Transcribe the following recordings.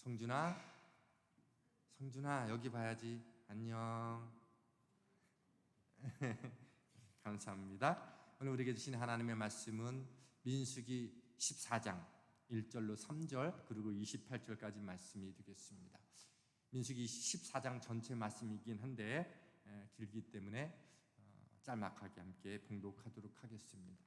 성준아, 성준아 여기 봐야지. 안녕. 감사합니다. 오늘 우리에게 주신 하나님의 말씀은 민수기 14장 1절로 3절 그리고 28절까지 말씀이 되겠습니다. 민수기 14장 전체 말씀이긴 한데 길기 때문에 짤막하게 함께 봉독하도록 하겠습니다.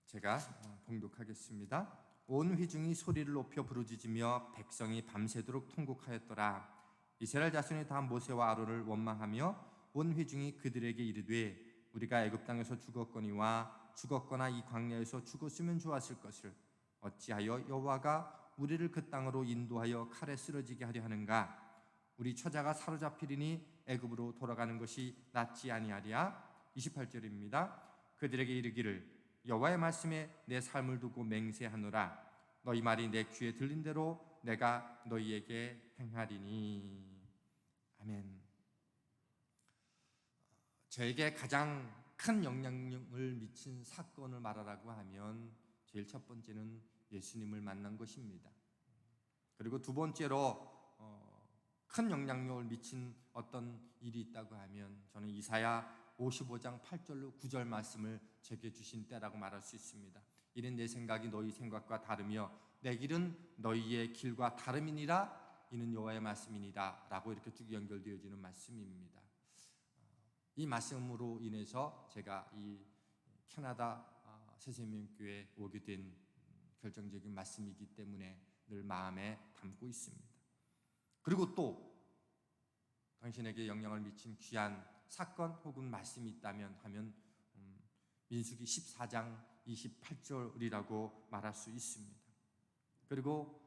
제가 봉독하겠습니다. 온 회중이 소리를 높여 부르짖으며 백성이 밤새도록 통곡하였더라. 이스라엘 자손이 다 모세와 아론을 원망하며 온 회중이 그들에게 이르되 우리가 애굽 땅에서 죽었거니와 죽었거나 이 광야에서 죽었으면 좋았을 것을 어찌하여 여호와가 우리를 그 땅으로 인도하여 칼에 쓰러지게 하려 하는가? 우리 처자가 사로잡히리니 애굽으로 돌아가는 것이 낫지 아니하랴. 28절입니다. 그들에게 이르기를 여호와의 말씀에 내 삶을 두고 맹세하노라. 너희 말이 내 귀에 들린 대로 내가 너희에게 행하리니. 아멘. 저에게 가장 큰 영향력을 미친 사건을 말하라고 하면 제일 첫 번째는 예수님을 만난 것입니다. 그리고 두 번째로 큰 영향력을 미친 어떤 일이 있다고 하면 저는 이사야 55장 8절로 9절 말씀을 제게 주신 때라고 말할 수 있습니다. 이는 내 생각이 너희 생각과 다르며 내 길은 너희의 길과 다름이니라. 이는 여호와의 말씀이니라 라고 이렇게 쭉 연결되어지는 말씀입니다. 이 말씀으로 인해서 제가 이 캐나다 새생명교회에 오게 된 결정적인 말씀이기 때문에 늘 마음에 담고 있습니다. 그리고 또 당신에게 영향을 미친 귀한 사건 혹은 말씀이 있다면 하면 민수기 14장 28절이라고 말할 수 있습니다. 그리고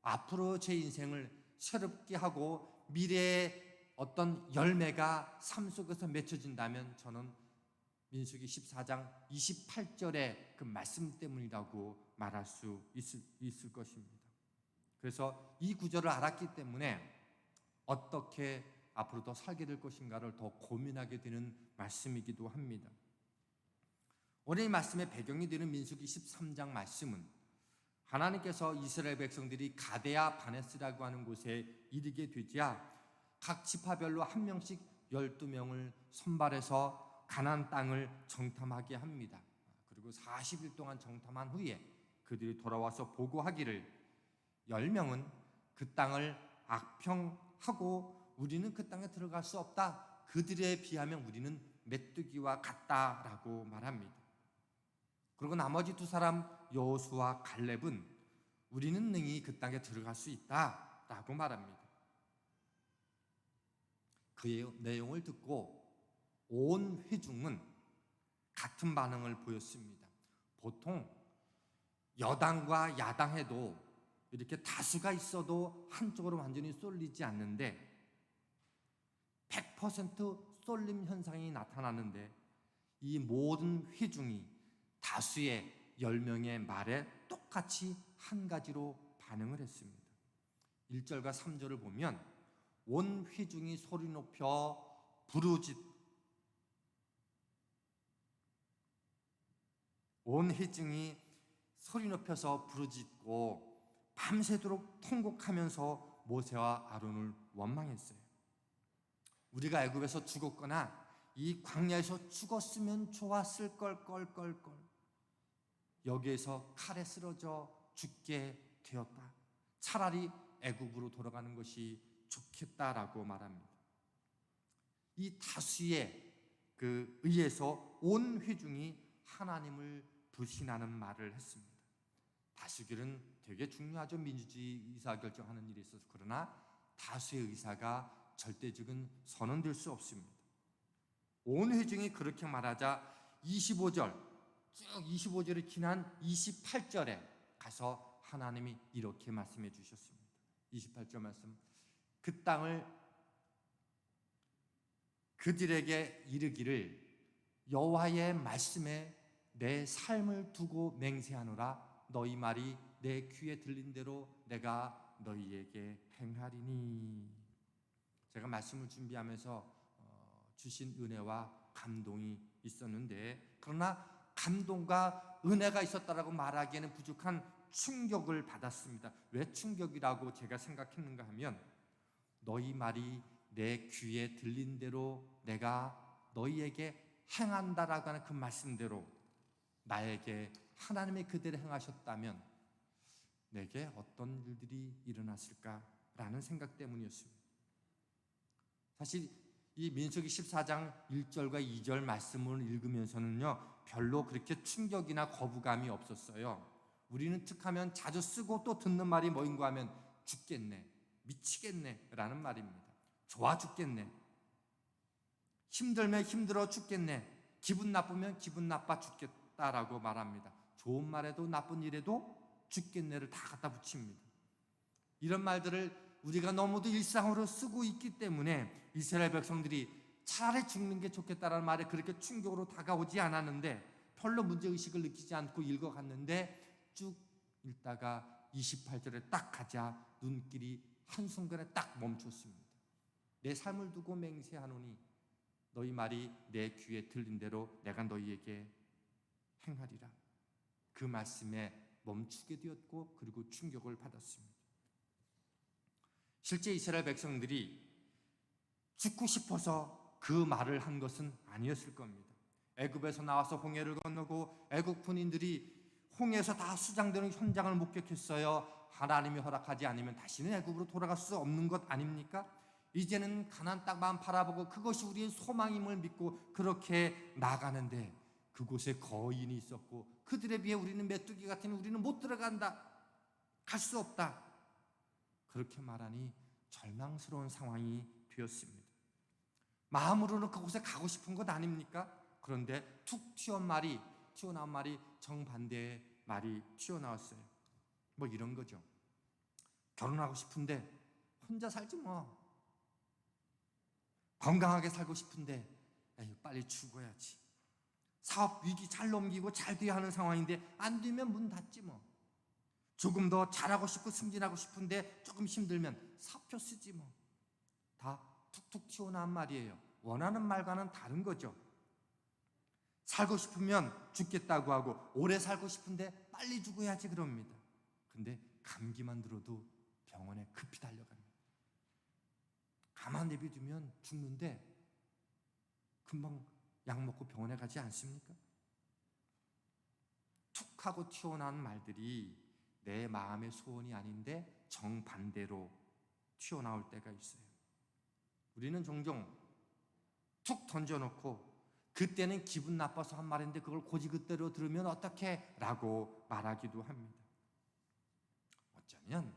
앞으로 제 인생을 새롭게 하고 미래의 어떤 열매가 삶 속에서 맺혀진다면 저는 민수기 14장 28절의 그 말씀 때문이라고 말할 수 있을 것입니다. 그래서 이 구절을 알았기 때문에 어떻게 앞으로 더 살게 될 것인가를 더 고민하게 되는 말씀이기도 합니다. 오늘 이 말씀의 배경이 되는 민수기 13장 말씀은 하나님께서 이스라엘 백성들이 가데아 바네스라고 하는 곳에 이르게 되자 각 지파별로 한 명씩 12명을 선발해서 가나안 땅을 정탐하게 합니다. 그리고 40일 동안 정탐한 후에 그들이 돌아와서 보고하기를 10명은 그 땅을 악평하고 우리는 그 땅에 들어갈 수 없다. 그들에 비하면 우리는 메뚜기와 같다라고 말합니다. 그리고 나머지 두 사람 여호수아와 갈렙은 우리는 능히 그 땅에 들어갈 수 있다라고 말합니다. 그 내용을 듣고 온 회중은 같은 반응을 보였습니다. 보통 여당과 야당해도 이렇게 다수가 있어도 한쪽으로 완전히 쏠리지 않는데 100% 쏠림 현상이 나타나는데 이 모든 회중이 다수의 10명의 말에 똑같이 한 가지로 반응을 했습니다. 1절과 3절을 보면 온 회중이 소리 높여 온 회중이 소리 높여서 부르짖고 밤새도록 통곡하면서 모세와 아론을 원망했어요. 우리가 애굽에서 죽었거나 이 광야에서 죽었으면 좋았을 걸. 여기에서 칼에 쓰러져 죽게 되었다. 차라리 애굽으로 돌아가는 것이 좋겠다라고 말합니다. 이 다수의 그 의해서 온 회중이 하나님을 불신하는 말을 했습니다. 다수결은 되게 중요하죠. 민주주의 의사결정하는 일에 있어서. 그러나 다수의 의사가 절대적인 선언될 수 없습니다. 온 회중이 그렇게 말하자 25절 쭉 25절을 지난 28절에 가서 하나님이 이렇게 말씀해 주셨습니다. 28절 말씀. 그 땅을 그들에게 이르기를 여호와의 말씀에 내 삶을 두고 맹세하노라. 너희 말이 내 귀에 들린 대로 내가 너희에게 행하리니. 제가 말씀을 준비하면서 주신 은혜와 감동이 있었는데, 그러나 감동과 은혜가 있었다라고 말하기에는 부족한 충격을 받았습니다. 왜 충격이라고 제가 생각했는가 하면, 너희 말이 내 귀에 들린 대로 내가 너희에게 행한다라고 하는 그 말씀대로 나에게 하나님이 그대로 행하셨다면 내게 어떤 일들이 일어났을까라는 생각 때문이었습니다. 사실 이 민수기 14장 1절과 2절 말씀을 읽으면서는요, 별로 그렇게 충격이나 거부감이 없었어요. 우리는 툭하면 자주 쓰고 또 듣는 말이 뭐인가 하면 죽겠네, 미치겠네 라는 말입니다. 좋아 죽겠네, 힘들면 힘들어 죽겠네, 기분 나쁘면 기분 나빠 죽겠다라고 말합니다. 좋은 말에도 나쁜 일에도 죽겠네를 다 갖다 붙입니다. 이런 말들을 우리가 너무도 일상으로 쓰고 있기 때문에 이스라엘 백성들이 차라리 죽는 게 좋겠다라는 말에 그렇게 충격으로 다가오지 않았는데, 별로 문제의식을 느끼지 않고 읽어갔는데 쭉 읽다가 28절에 딱 가자 눈길이 한순간에 딱 멈췄습니다. 내 삶을 두고 맹세하노니 너희 말이 내 귀에 들린 대로 내가 너희에게 행하리라. 그 말씀에 멈추게 되었고, 그리고 충격을 받았습니다. 실제 이스라엘 백성들이 죽고 싶어서 그 말을 한 것은 아니었을 겁니다. 애굽에서 나와서 홍해를 건너고 애굽 군인들이 홍해에서 다 수장되는 현장을 목격했어요. 하나님이 허락하지 않으면 다시는 애굽으로 돌아갈 수 없는 것 아닙니까? 이제는 가나안 땅만 바라보고 그것이 우리의 소망임을 믿고 그렇게 나가는데, 그곳에 거인이 있었고 그들에 비해 우리는 메뚜기 같으니 우리는 못 들어간다, 갈 수 없다, 그렇게 말하니 절망스러운 상황이 되었습니다. 마음으로는 그곳에 가고 싶은 것 아닙니까? 그런데 툭 튀어나온 말이 정반대의 말이 튀어나왔어요. 뭐 이런 거죠. 결혼하고 싶은데 혼자 살지 뭐. 건강하게 살고 싶은데 에이, 빨리 죽어야지. 사업 위기 잘 넘기고 잘 돼야 하는 상황인데 안 되면 문 닫지 뭐. 조금 더 잘하고 싶고 승진하고 싶은데 조금 힘들면 사표 쓰지 뭐. 다 툭툭 튀어나온 말이에요. 원하는 말과는 다른 거죠. 살고 싶으면 죽겠다고 하고, 오래 살고 싶은데 빨리 죽어야지 그럽니다. 근데 감기만 들어도 병원에 급히 달려갑니다. 가만 내비두면 죽는데 금방 약 먹고 병원에 가지 않습니까? 툭 하고 튀어나온 말들이 내 마음의 소원이 아닌데 정반대로 튀어나올 때가 있어요. 우리는 종종 툭 던져놓고 그때는 기분 나빠서 한 말인데 그걸 고지 그대로 들으면 어떡해? 라고 말하기도 합니다. 어쩌면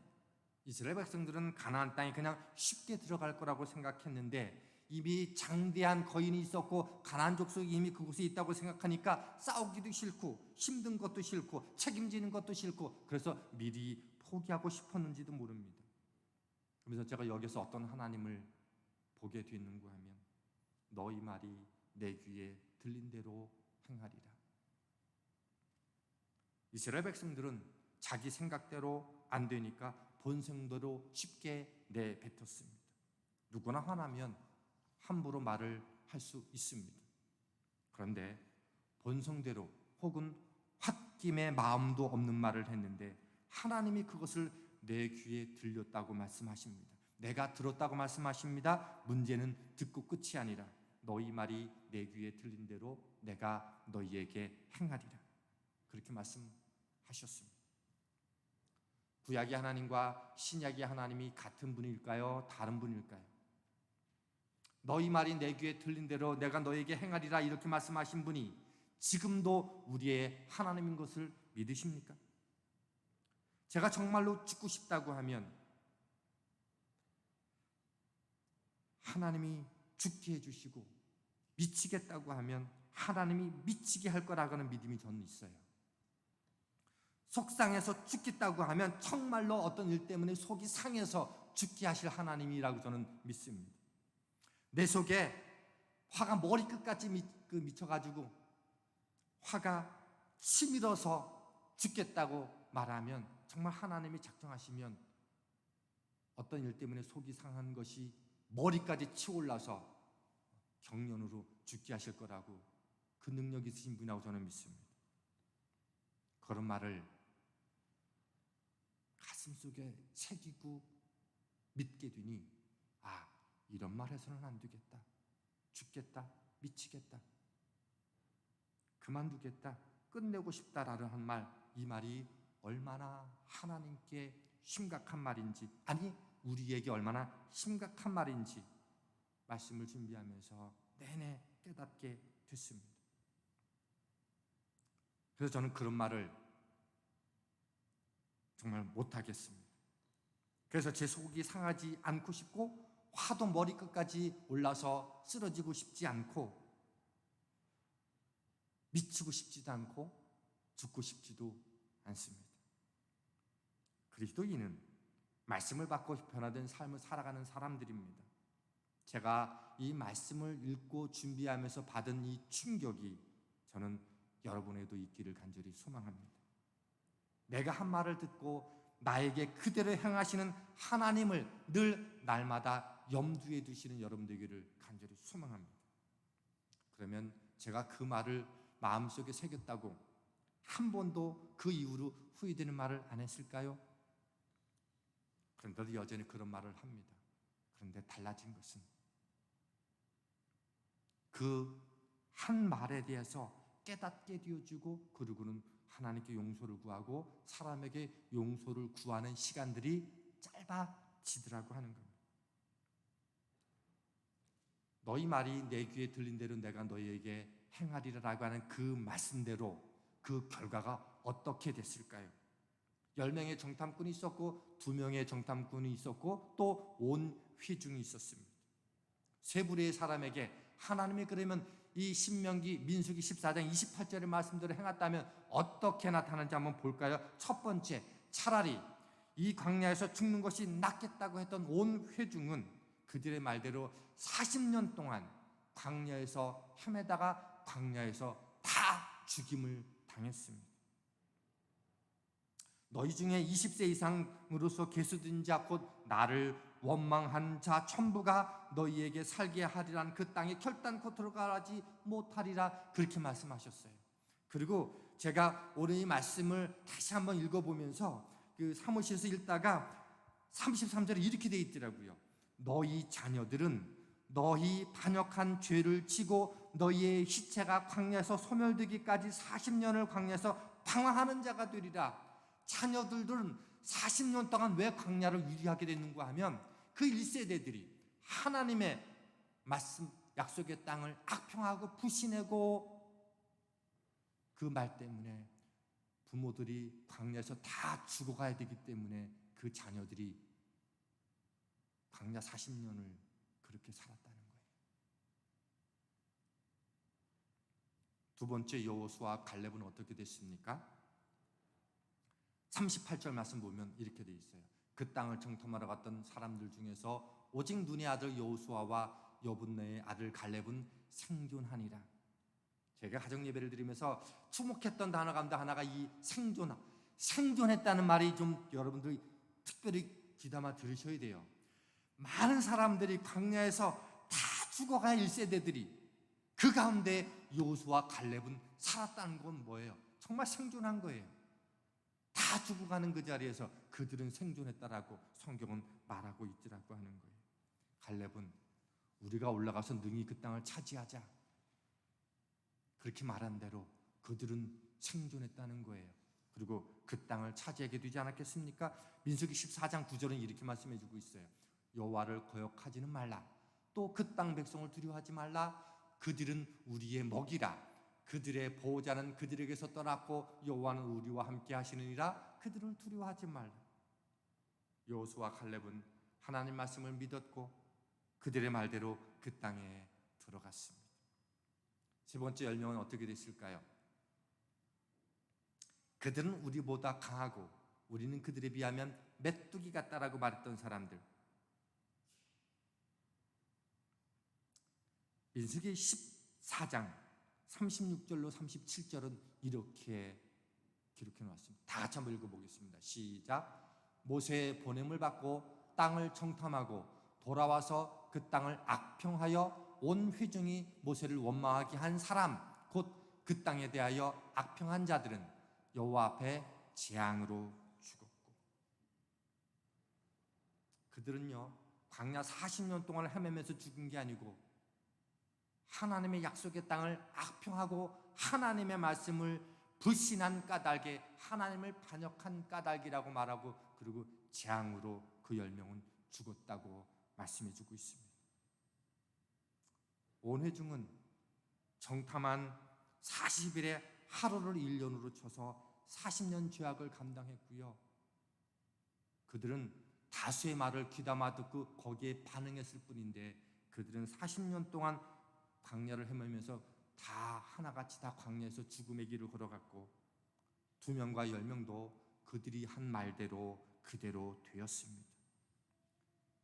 이스라엘 백성들은 가나안 땅에 그냥 쉽게 들어갈 거라고 생각했는데, 이미 장대한 거인이 있었고 가나안 족속이 이미 그곳에 있다고 생각하니까 싸우기도 싫고 힘든 것도 싫고 책임지는 것도 싫고, 그래서 미리 포기하고 싶었는지도 모릅니다. 그래서 제가 여기서 어떤 하나님을 보게 됐는가 하면, 너희 말이 내 귀에 들린 대로 행하리라. 이스라엘 백성들은 자기 생각대로 안 되니까 본성대로 쉽게 내뱉었습니다. 누구나 화나면 함부로 말을 할 수 있습니다. 그런데 본성대로 혹은 홧김에 마음도 없는 말을 했는데 하나님이 그것을 내 귀에 들렸다고 말씀하십니다. 내가 들었다고 말씀하십니다. 문제는 듣고 끝이 아니라 너희 말이 내 귀에 들린 대로 내가 너희에게 행하리라, 그렇게 말씀하셨습니다. 구약의 하나님과 신약의 하나님이 같은 분일까요? 다른 분일까요? 너희 말이 내 귀에 들린 대로 내가 너희에게 행하리라 이렇게 말씀하신 분이 지금도 우리의 하나님인 것을 믿으십니까? 제가 정말로 죽고 싶다고 하면 하나님이 죽게 해주시고, 미치겠다고 하면 하나님이 미치게 할 거라고 하는 믿음이 저는 있어요. 속상해서 죽겠다고 하면 정말로 어떤 일 때문에 속이 상해서 죽게 하실 하나님이라고 저는 믿습니다. 내 속에 화가 머리끝까지 미쳐가지고 화가 치밀어서 죽겠다고 말하면 정말 하나님이 작정하시면 어떤 일 때문에 속이 상한 것이 머리까지 치올라서 경련으로 죽게 하실 거라고, 그 능력이 있으신 분이라고 저는 믿습니다. 그런 말을 가슴속에 새기고 믿게 되니 이런 말 해서는 안 되겠다. 죽겠다. 미치겠다. 그만두겠다. 끝내고 싶다라는 한 말, 이 말이 얼마나 하나님께 심각한 말인지, 아니 우리에게 얼마나 심각한 말인지 말씀을 준비하면서 내내 깨닫게 됐습니다. 그래서 저는 그런 말을 정말 못하겠습니다. 그래서 제 속이 상하지 않고 싶고 화도 머리끝까지 올라서 쓰러지고 싶지 않고 미치고 싶지도 않고 죽고 싶지도 않습니다. 그리스도인은 말씀을 받고 변화된 삶을 살아가는 사람들입니다. 제가 이 말씀을 읽고 준비하면서 받은 이 충격이 저는 여러분에도 있기를 간절히 소망합니다. 내가 한 말을 듣고 나에게 그대로 행하시는 하나님을 늘 날마다 염두에 두시는 여러분 되기를 간절히 소망합니다. 그러면 제가 그 말을 마음속에 새겼다고 한 번도 그 이후로 후회되는 말을 안 했을까요? 그런데도 여전히 그런 말을 합니다. 그런데 달라진 것은 그 한 말에 대해서 깨닫게 되어주고 그리고는 하나님께 용서를 구하고 사람에게 용서를 구하는 시간들이 짧아지더라고 하는 겁니다. 너희 말이 내 귀에 들린 대로 내가 너희에게 행하리라라고 하는 그 말씀대로 그 결과가 어떻게 됐을까요? 10명의 정탐꾼이 있었고 2명의 정탐꾼이 있었고 또 온 회중이 있었습니다. 세 부류의 사람에게 하나님이 그러면 이 신명기 민수기 14장 28절의 말씀대로 행했다면 어떻게 나타나는지 한번 볼까요? 첫 번째, 차라리 이 광야에서 죽는 것이 낫겠다고 했던 온 회중은 그들의 말대로 40년 동안 광야에서 헤매다가 광야에서 다 죽임을 당했습니다. 너희 중에 20세 이상으로서 계수된 자 곧 나를 원망한 자 전부가 너희에게 살게 하리란 그 땅에 결단코 들어가지 못하리라 그렇게 말씀하셨어요. 그리고 제가 오늘 이 말씀을 다시 한번 읽어보면서 그 사무실에서 읽다가 33절에 이렇게 되어 있더라고요. 너희 자녀들은 너희 반역한 죄를 지고 너희의 시체가 광야에서 소멸되기까지 40년을 광야에서 방황하는 자가 되리라. 자녀들은 40년 동안 왜 광야를 유리하게 됐는가 하면 그 1세대들이 하나님의 말씀 약속의 땅을 악평하고 부시내고 그 말 때문에 부모들이 광야에서 다 죽어가야 되기 때문에 그 자녀들이 광야 40년을 그렇게 살았다는 거예요. 두 번째, 여호수아와 갈렙은 어떻게 됐습니까? 38절 말씀 보면 이렇게 돼 있어요. 그 땅을 정탐하러 갔던 사람들 중에서 오직 눈의 아들 여호수아와 여분네의 아들 갈렙은 생존하니라. 제가 가정 예배를 드리면서 주목했던 단어 가운데 하나가 이 생존했다는 말이 좀 여러분들이 특별히 귀담아 들으셔야 돼요. 많은 사람들이 광야에서 다 죽어간 1세대들이 그 가운데 여호수아 갈렙은 살았다는 건 뭐예요? 정말 생존한 거예요. 다 죽어가는 그 자리에서 그들은 생존했다라고 성경은 말하고 있더라고 하는 거예요. 갈렙은 우리가 올라가서 능히 그 땅을 차지하자 그렇게 말한 대로 그들은 생존했다는 거예요. 그리고 그 땅을 차지하게 되지 않았겠습니까? 민수기 14장 9절은 이렇게 말씀해 주고 있어요. 여호와를 거역하지는 말라. 또 그 땅 백성을 두려워하지 말라. 그들은 우리의 먹이라. 그들의 보호자는 그들에게서 떠났고 여호와는 우리와 함께 하시느니라. 그들을 두려워하지 말라. 여호수아 갈렙은 하나님 말씀을 믿었고 그들의 말대로 그 땅에 들어갔습니다. 세 번째 10명은 어떻게 됐을까요? 그들은 우리보다 강하고 우리는 그들에 비하면 메뚜기 같다라고 말했던 사람들. 민수기 14장 36절로 37절은 이렇게 기록해 놓았습니다. 다 같이 한번 읽어보겠습니다. 시작. 모세의 보냄을 받고 땅을 정탐하고 돌아와서 그 땅을 악평하여 온 회중이 모세를 원망하게 한 사람 곧 그 땅에 대하여 악평한 자들은 여호와 앞에 재앙으로 죽었고, 그들은요 광야 40년 동안 헤매면서 죽은 게 아니고 하나님의 약속의 땅을 악평하고 하나님의 말씀을 불신한 까닭에 하나님을 반역한 까닭이라고 말하고, 그리고 재앙으로 그 10명은 죽었다고 말씀해주고 있습니다. 온회중은 정탐한 40일에 하루를 1년으로 쳐서 40년 죄악을 감당했고요. 그들은 다수의 말을 귀담아 듣고 거기에 반응했을 뿐인데, 그들은 40년 동안 광야를 헤매면서 다 하나같이 다 광야에서 죽음의 길을 걸어갔고, 2명과 10명도 그들이 한 말대로 그대로 되었습니다.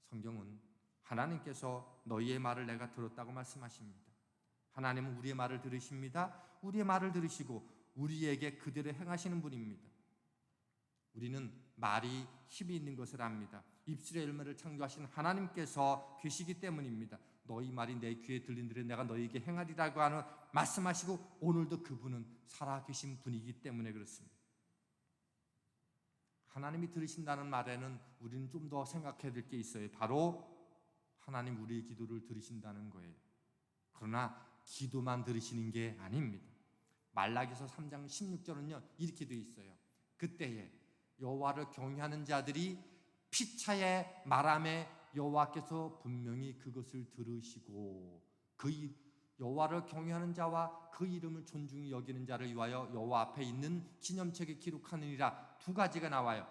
성경은 하나님께서 너희의 말을 내가 들었다고 말씀하십니다. 하나님은 우리의 말을 들으십니다. 우리의 말을 들으시고 우리에게 그대로 행하시는 분입니다. 우리는 말이 힘이 있는 것을 압니다. 입술의 열매를 창조하신 하나님께서 계시기 때문입니다. 너희 말이 내 귀에 들린 대로 내가 너희에게 행하리라고 하는 말씀하시고, 오늘도 그분은 살아계신 분이기 때문에 그렇습니다. 하나님이 들으신다는 말에는 우리는 좀 더 생각해야 될 게 있어요. 바로 하나님 우리의 기도를 들으신다는 거예요. 그러나 기도만 들으시는 게 아닙니다. 말라기서 3장 16절은요 이렇게 되어 있어요. 그때에 여호와를 경외하는 자들이 피차에 말하매 여호와께서 분명히 그것을 들으시고, 그 여호와를 경외하는 자와 그 이름을 존중히 여기는 자를 위하여 여호와 앞에 있는 기념책에 기록하느니라. 2가지가 나와요.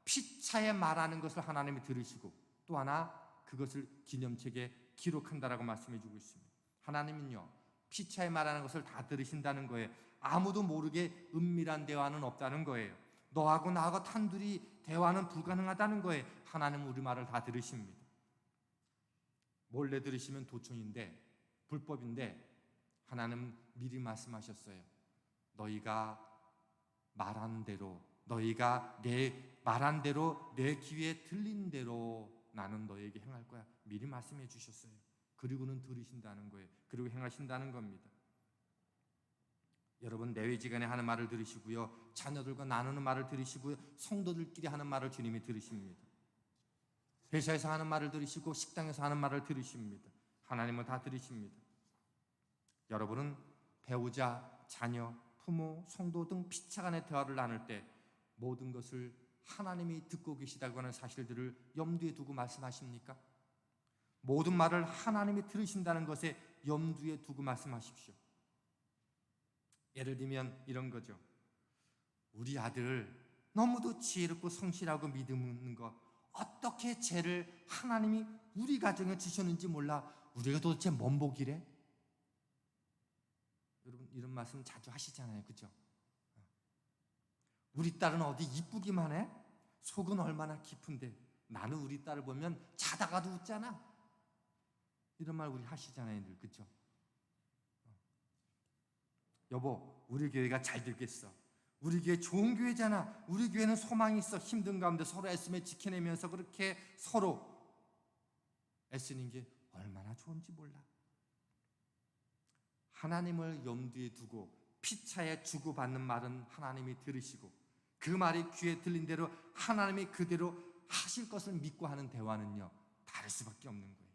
피차에 말하는 것을 하나님이 들으시고, 또 하나 그것을 기념책에 기록한다라고 말씀해주고 있습니다. 하나님은요 피차에 말하는 것을 다 들으신다는 거예요. 아무도 모르게 은밀한 대화는 없다는 거예요. 너하고 나하고 단둘이 대화는 불가능하다는 거예요. 하나님은 우리 말을 다 들으십니다. 몰래 들으시면 도청인데, 불법인데, 하나님은 미리 말씀하셨어요. 너희가 말한 대로, 너희가 내 말한 대로, 내 귀에 들린 대로 나는 너희에게 행할 거야. 미리 말씀해 주셨어요. 그리고는 들으신다는 거예요. 그리고 행하신다는 겁니다. 여러분, 내외지간에 하는 말을 들으시고요, 자녀들과 나누는 말을 들으시고요, 성도들끼리 하는 말을 주님이 들으십니다. 회사에서 하는 말을 들으시고 식당에서 하는 말을 들으십니다. 하나님은 다 들으십니다. 여러분은 배우자, 자녀, 부모, 성도 등 피차간의 대화를 나눌 때 모든 것을 하나님이 듣고 계시다고 하는 사실들을 염두에 두고 말씀하십니까? 모든 말을 하나님이 들으신다는 것에 염두에 두고 말씀하십시오. 예를 들면 이런 거죠. 우리 아들 너무도 지혜롭고 성실하고 믿음 있는 것, 어떻게 죄를 하나님이 우리 가정에 주셨는지 몰라. 우리가 도대체 뭔 복이래? 여러분 이런 말씀 자주 하시잖아요, 그죠? 우리 딸은 어디 이쁘기만 해? 속은 얼마나 깊은데. 나는 우리 딸을 보면 자다가도 웃잖아. 이런 말 우리 하시잖아요, 늘, 그죠? 여보, 우리 교회가 잘 되겠어. 우리 교회 좋은 교회잖아. 우리 교회는 소망이 있어. 힘든 가운데 서로 애쓰며 지켜내면서 그렇게 서로 애쓰는 게 얼마나 좋은지 몰라. 하나님을 염두에 두고 피차에 주고받는 말은 하나님이 들으시고, 그 말이 귀에 들린 대로 하나님이 그대로 하실 것을 믿고 하는 대화는요 다를 수밖에 없는 거예요.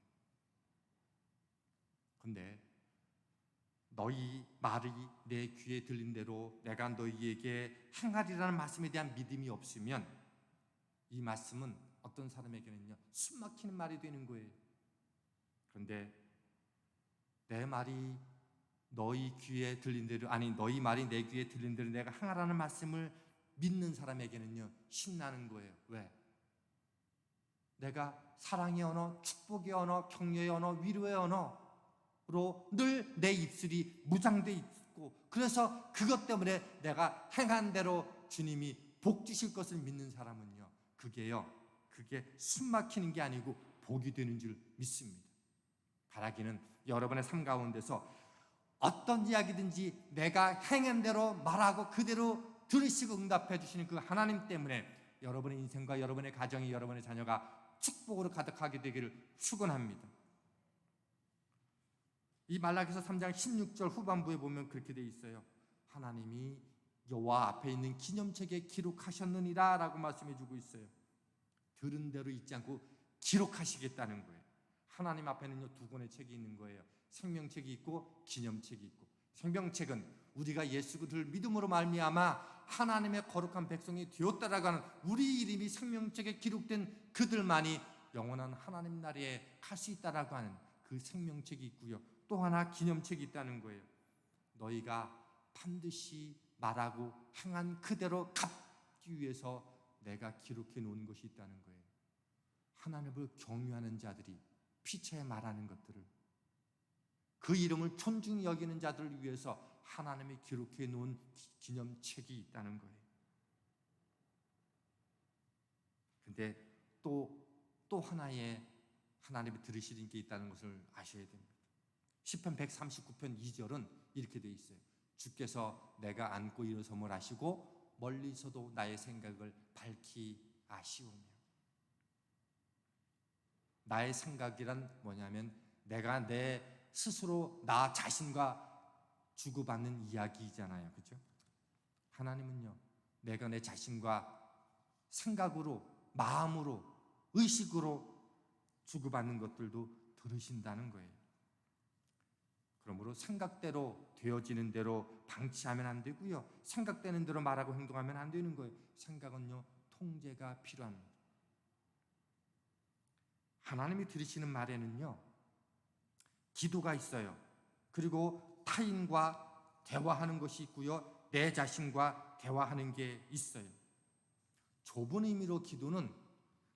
그런데 너희 말이 내 귀에 들린 대로 내가 너희에게 행하리라는 말씀에 대한 믿음이 없으면 이 말씀은 어떤 사람에게는요 숨 막히는 말이 되는 거예요. 그런데 내 말이 너희 귀에 들린 대로, 아니 너희 말이 내 귀에 들린 대로 내가 행하라는 말씀을 믿는 사람에게는요 신나는 거예요. 왜? 내가 사랑의 언어, 축복의 언어, 격려의 언어, 위로의 언어로 늘 내 입술이 무장돼 있고, 그래서 그것 때문에 내가 행한 대로 주님이 복 주실 것을 믿는 사람은요 그게 숨 막히는 게 아니고 복이 되는 줄 믿습니다. 바라기는 여러분의 삶 가운데서 어떤 이야기든지 내가 행한 대로 말하고 그대로 들으시고 응답해 주시는 그 하나님 때문에 여러분의 인생과 여러분의 가정이, 여러분의 자녀가 축복으로 가득하게 되기를 축원합니다. 이 말라기서 3장 16절 후반부에 보면 그렇게 돼 있어요. 하나님이 여호와 앞에 있는 기념책에 기록하셨느니라 라고 말씀해 주고 있어요. 들은 대로 잊지 않고 기록하시겠다는 거예요. 하나님 앞에는요, 두 권의 책이 있는 거예요. 생명책이 있고 기념책이 있고, 생명책은 우리가 예수 그리스도를 믿음으로 말미암아 하나님의 거룩한 백성이 되었다라고 하는 우리 이름이 생명책에 기록된 그들만이 영원한 하나님 나라에 갈 수 있다라고 하는 그 생명책이 있고요, 또 하나 기념책이 있다는 거예요. 너희가 반드시 말하고 행한 그대로 갚기 위해서 내가 기록해 놓은 것이 있다는 거예요. 하나님을 경외하는 자들이 피차에 말하는 것들을, 그 이름을 존중히 여기는 자들을 위해서 하나님이 기록해 놓은 기념책이 있다는 거예요. 근데 또 하나의 하나님이 들으시는 게 있다는 것을 아셔야 됩니다. 시편 139편 2절은 이렇게 되어 있어요. 주께서 내가 앉고 일어섬을 아시고 멀리서도 나의 생각을 밝히 아시오며. 나의 생각이란 뭐냐면 내가 내 스스로 나 자신과 주고받는 이야기잖아요. 그렇죠? 하나님은요, 내가 내 자신과 생각으로, 마음으로, 의식으로 주고받는 것들도 들으신다는 거예요. 그러므로 생각대로 되어지는 대로 방치하면 안 되고요, 생각되는 대로 말하고 행동하면 안 되는 거예요. 생각은요, 통제가 필요합니다. 하나님이 들으시는 말에는요, 기도가 있어요. 그리고 타인과 대화하는 것이 있고요, 내 자신과 대화하는 게 있어요. 좁은 의미로 기도는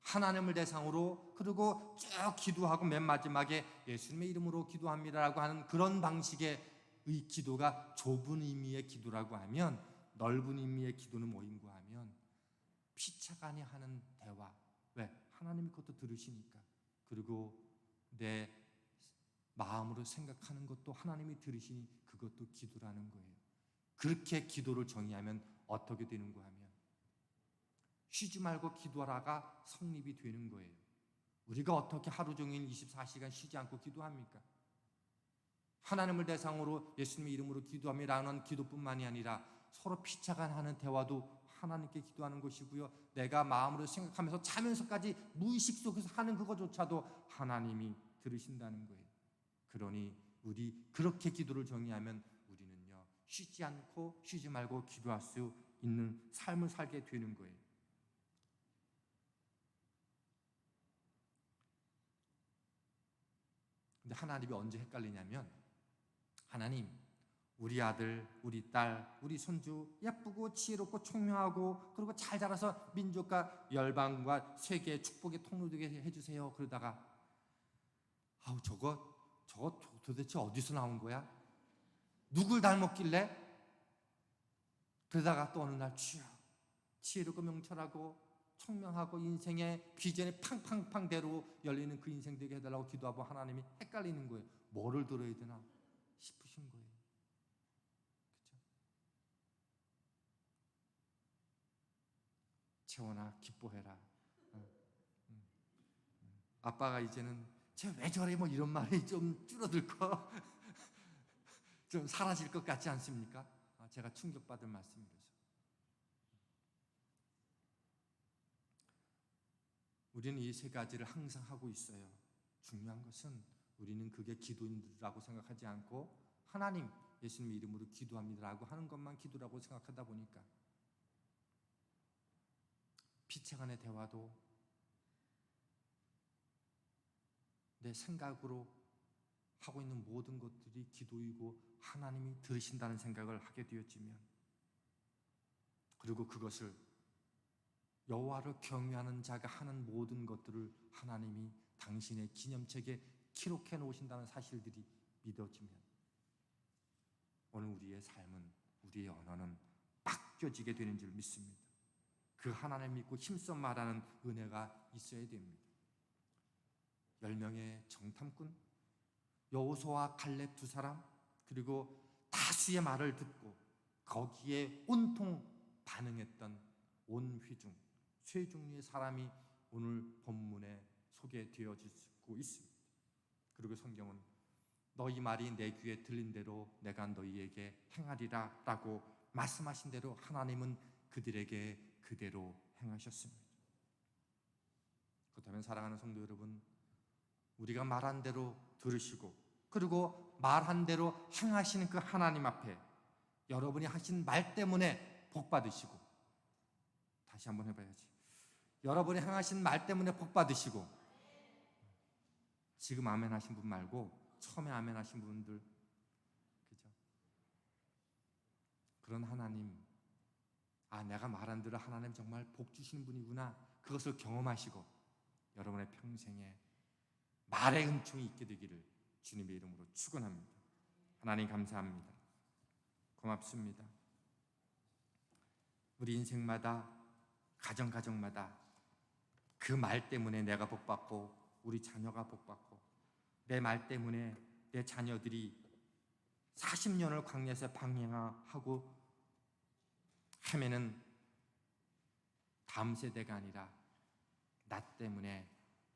하나님을 대상으로, 그리고 쭉 기도하고 맨 마지막에 예수님의 이름으로 기도합니다라고 하는 그런 방식의 기도가 좁은 의미의 기도라고 하면, 넓은 의미의 기도는 뭐인가 하면 피차간이 하는 대화. 왜? 하나님이 그것도 들으시니까. 그리고 내 마음으로 생각하는 것도 하나님이 들으시니 그것도 기도라는 거예요. 그렇게 기도를 정의하면 어떻게 되는가 하면 쉬지 말고 기도하라가 성립이 되는 거예요. 우리가 어떻게 하루 종일 24시간 쉬지 않고 기도합니까? 하나님을 대상으로 예수님의 이름으로 기도함이라는 기도뿐만이 아니라 서로 피차간 하는 대화도 하나님께 기도하는 것이고요, 내가 마음으로 생각하면서 자면서까지 무의식 속에서 하는 그것조차도 하나님이 들으신다는 거예요. 그러니 우리 그렇게 기도를 정의하면 우리는요, 쉬지 말고 기도할 수 있는 삶을 살게 되는 거예요. 근데 하나님이 언제 헷갈리냐면, 하나님, 우리 아들, 우리 딸, 우리 손주 예쁘고 지혜롭고 총명하고 그리고 잘 자라서 민족과 열방과 세계의 축복의 통로 되게 해주세요. 그러다가 저거 도대체 어디서 나온 거야? 누굴 닮았길래? 그러다가 또 어느 날 지혜롭고 명철하고 총명하고 인생의 비전이 팡팡팡대로 열리는 그 인생 되게 해달라고 기도하고 하나님이 헷갈리는 거예요. 뭐를 들어야 되나 싶으신 거예요. 그렇죠? 채원아 기뻐해라. 아빠가 이제는 쟤 왜 저래 뭐 이런 말이 좀 줄어들 거 좀 사라질 것 같지 않습니까? 제가 충격받은 말씀이라서. 우리는 이 세 가지를 항상 하고 있어요. 중요한 것은 우리는 그게 기도라고 생각하지 않고 하나님, 예수님의 이름으로 기도합니다라고 하는 것만 기도라고 생각하다 보니까 피차간의 대화도 내 생각으로 하고 있는 모든 것들이 기도이고 하나님이 들으신다는 생각을 하게 되었지만, 그리고 그것을 여호와를 경외하는 자가 하는 모든 것들을 하나님이 당신의 기념책에 기록해 놓으신다는 사실들이 믿어지면 오늘 우리의 삶은, 우리의 언어는 바뀌어지게 되는 줄 믿습니다. 그 하나님 믿고 힘써 말하는 은혜가 있어야 됩니다. 10명의 정탐꾼, 여호수아와 갈렙 두 사람, 그리고 다수의 말을 듣고 거기에 온통 반응했던 온 회중, 세 종류의 사람이 오늘 본문에 소개되어지고 있습니다. 그리고 성경은 너희 말이 내 귀에 들린 대로 내가 너희에게 행하리라 라고 말씀하신 대로 하나님은 그들에게 그대로 행하셨습니다. 그렇다면 사랑하는 성도 여러분, 우리가 말한 대로 들으시고 그리고 말한 대로 행하시는 그 하나님 앞에 여러분이 하신 말 때문에 복 받으시고, 다시 한번 해봐야지. 여러분이 행하신 말 때문에 복 받으시고, 지금 아멘 하신 분 말고 처음에 아멘 하신 분들, 그죠? 그런 하나님, 내가 말한 대로 하나님 정말 복 주시는 분이구나, 그것을 경험하시고 여러분의 평생에 말의 은총이 있게 되기를 주님의 이름으로 축원합니다. 하나님 감사합니다. 고맙습니다. 우리 인생마다 가정마다 그 말 때문에 내가 복받고 우리 자녀가 복받고 내 말 때문에 내 자녀들이 40년을 광야에서 방황하고 헤매는 다음 세대가 아니라 나 때문에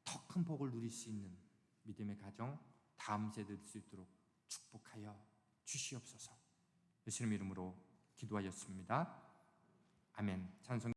더 큰 복을 누릴 수 있는 믿음의 가정, 다음 세대 될 수 있도록 축복하여 주시옵소서. 예수님 이름으로 기도하였습니다. 아멘. 찬송